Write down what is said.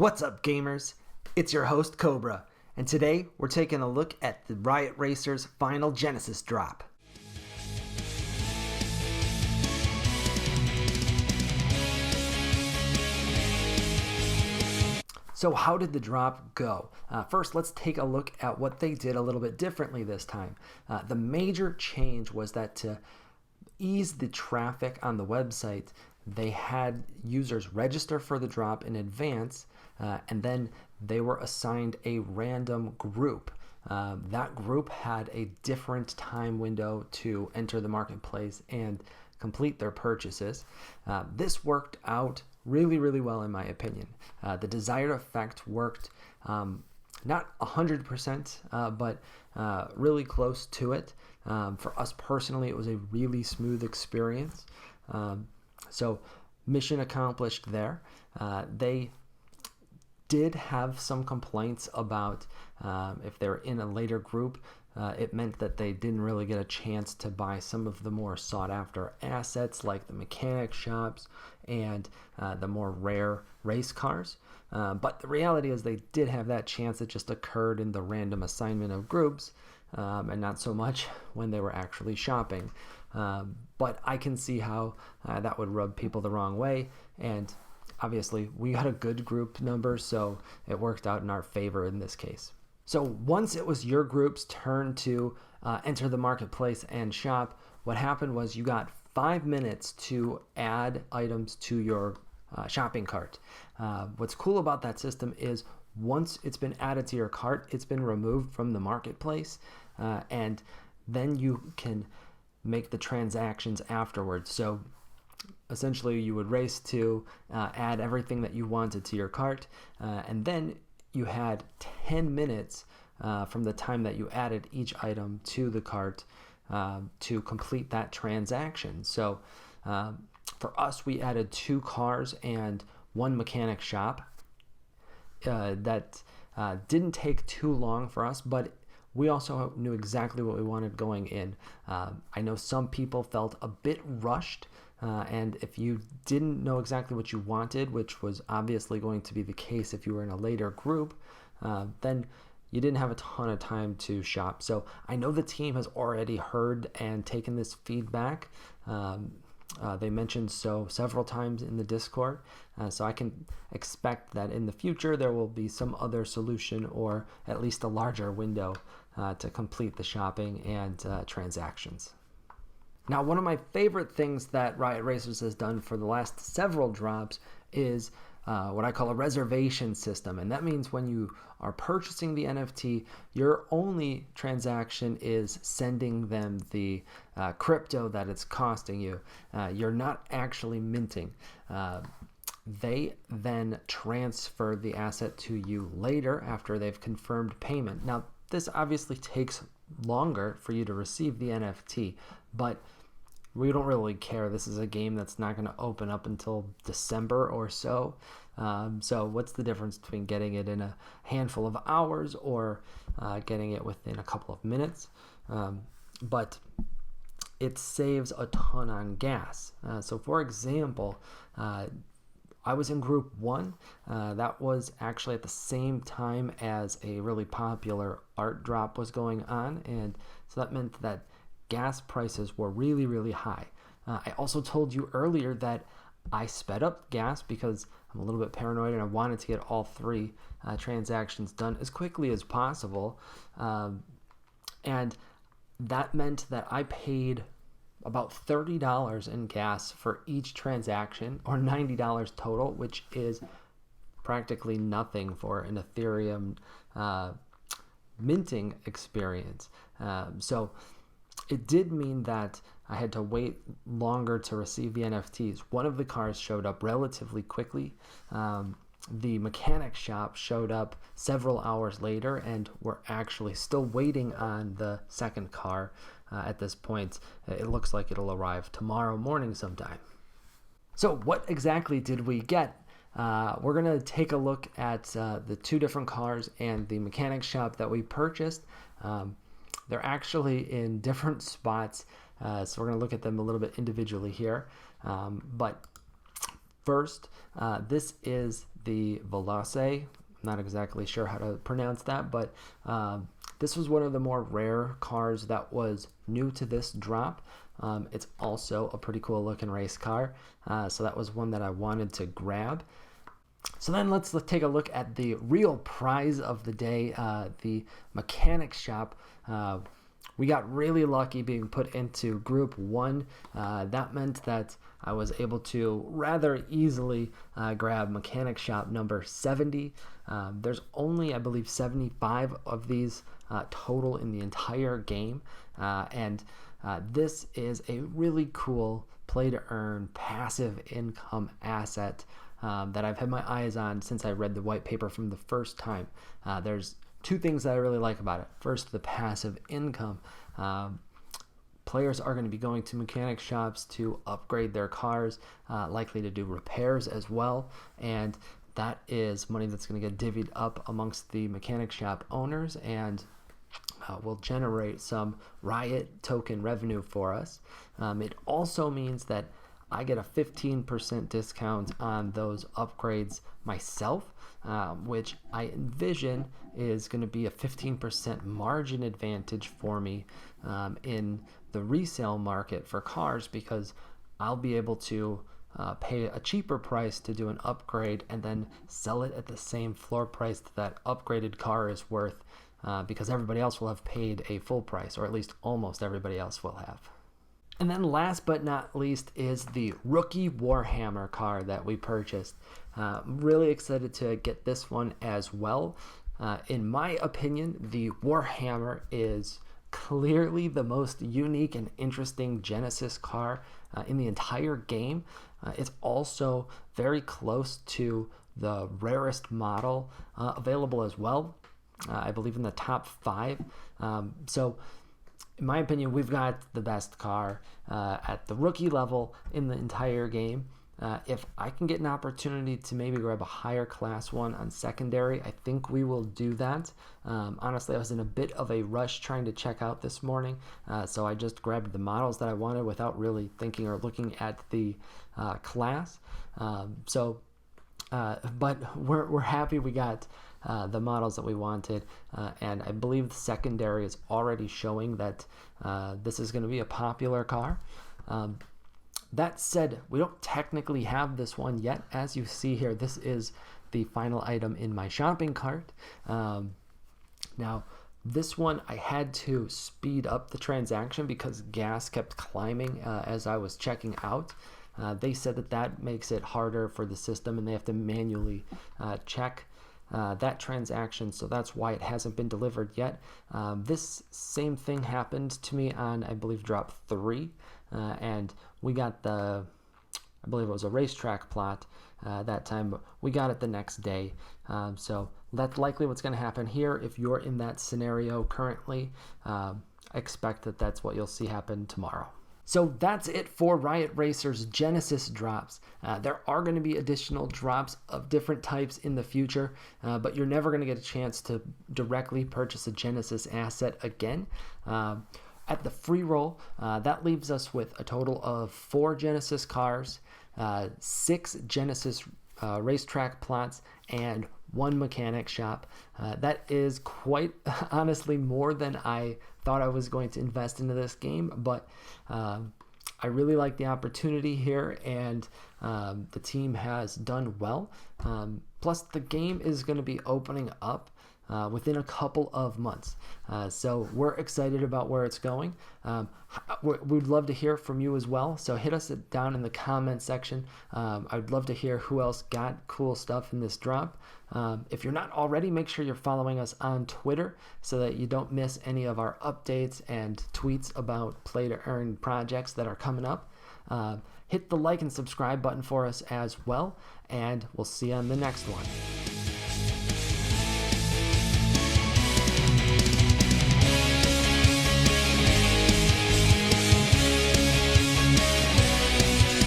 What's up, gamers? It's your host, Cobra, and today we're taking a look at the Riot Racers Final Genesis drop. So how did the drop go? First, let's take a look at what they did a little bit differently this time. The major change was that to ease the traffic on the website, they had users register for the drop in advance, and then they were assigned a random group. That group had a different time window to enter the marketplace and complete their purchases. This worked out really well in my opinion. The desired effect worked not 100%, but really close to it. For us personally, it was a really smooth experience. So mission accomplished there. They did have some complaints about if they're in a later group, it meant that they didn't really get a chance to buy some of the more sought after assets like the mechanic shops and the more rare race cars. But the reality is they did have that chance. It just occurred in the random assignment of groups and not so much when they were actually shopping. But I can see how that would rub people the wrong way, and obviously we got a good group number, so it worked out in our favor in this case. So once it was your group's turn to enter the marketplace and shop, what happened was you got 5 minutes to add items to your shopping cart. What's cool about that system is once it's been added to your cart, it's been removed from the marketplace, and then you can make the transactions afterwards. So essentially you would race to add everything that you wanted to your cart, and then you had 10 minutes from the time that you added each item to the cart to complete that transaction. So for us, we added 2 cars and 1 mechanic shop. That didn't take too long for us, but we also knew exactly what we wanted going in. I know some people felt a bit rushed, and if you didn't know exactly what you wanted, which was obviously going to be the case if you were in a later group, then you didn't have a ton of time to shop. So I know the team has already heard and taken this feedback. They mentioned so several times in the Discord, so I can expect that in the future there will be some other solution or at least a larger window to complete the shopping and transactions. Now, one of my favorite things that Riot Racers has done for the last several drops is what I call a reservation system, and that means when you are purchasing the NFT, your only transaction is sending them the crypto that it's costing you. You're not actually minting. They then transfer the asset to you later after they've confirmed payment. Now, this obviously takes longer for you to receive the NFT, but we don't really care. This is a game that's not going to open up until December or so. So what's the difference between getting it in a handful of hours or getting it within a couple of minutes? But it saves a ton on gas. So for example, I was in group 1. That was actually at the same time as a really popular art drop was going on, and so that meant that gas prices were really high. I also told you earlier that I sped up gas because I'm a little bit paranoid and I wanted to get all 3 transactions done as quickly as possible, and that meant that I paid about $30 in gas for each transaction, or $90 total, which is practically nothing for an Ethereum minting experience. So it did mean that I had to wait longer to receive the NFTs. One of the cars showed up relatively quickly. The mechanic shop showed up several hours later, and we're actually still waiting on the second car at this point. It looks like it'll arrive tomorrow morning sometime. So what exactly did we get? We're going to take a look at the 2 different cars and the mechanic shop that we purchased. They're actually in different spots, so we're going to look at them a little bit individually here. But first, this is the Veloce. I'm not exactly sure how to pronounce that, but this was one of the more rare cars that was new to this drop. It's also a pretty cool looking race car, so that was one that I wanted to grab. So then let's take a look at the real prize of the day, the mechanic shop. We got really lucky being put into group 1. That meant that I was able to rather easily grab mechanic shop number 70. There's only, I believe, 75 of these total in the entire game. And this is a really cool play to earn passive income asset that I've had my eyes on since I read the white paper from the first time. There's 2 things that I really like about it. First, the passive income. Players are going to be going to mechanic shops to upgrade their cars, likely to do repairs as well, and that is money that's going to get divvied up amongst the mechanic shop owners and will generate some Riot token revenue for us. It also means that I get a 15% discount on those upgrades myself, which I envision is going to be a 15% margin advantage for me in the resale market for cars, because I'll be able to pay a cheaper price to do an upgrade and then sell it at the same floor price that upgraded car is worth, because everybody else will have paid a full price, or at least almost everybody else will have. And then last but not least is the rookie WARHAMMER car that we purchased. I'm really excited to get this one as well. In my opinion, the WARHAMMER is clearly the most unique and interesting Genesis car in the entire game. It's also very close to the rarest model available as well. I believe in the top 5. So in my opinion, we've got the best car at the rookie level in the entire game. If I can get an opportunity to maybe grab a higher class one on secondary, I think we will do that. Honestly, I was in a bit of a rush trying to check out this morning, so I just grabbed the models that I wanted without really thinking or looking at the class. But we're happy we got the models that we wanted, and I believe the secondary is already showing that this is going to be a popular car. That said, we don't technically have this one yet. As you see here, this is the final item in my shopping cart. Now, this one I had to speed up the transaction because gas kept climbing as I was checking out. They said that makes it harder for the system, and they have to manually check that transaction, so that's why it hasn't been delivered yet. This same thing happened to me on, I believe, drop 3, and we got I believe it was a racetrack plot that time, but we got it the next day. So that's likely what's going to happen here. If you're in that scenario currently, expect that's what you'll see happen tomorrow. So that's it for Riot Racer's Genesis drops. There are going to be additional drops of different types in the future, but you're never going to get a chance to directly purchase a Genesis asset again. At the Freeroll, that leaves us with a total of 4 Genesis cars, 6 Genesis racetrack plots, and 1 mechanic shop. That is quite honestly more than I thought I was going to invest into this game, but I really like the opportunity here, and the team has done well. Plus, the game is going to be opening up within a couple of months. So we're excited about where it's going. We'd love to hear from you as well. So hit us down in the comment section. I'd love to hear who else got cool stuff in this drop. If you're not already, make sure you're following us on Twitter so that you don't miss any of our updates and tweets about play to earn projects that are coming up. Hit the like and subscribe button for us as well, and we'll see you on the next one.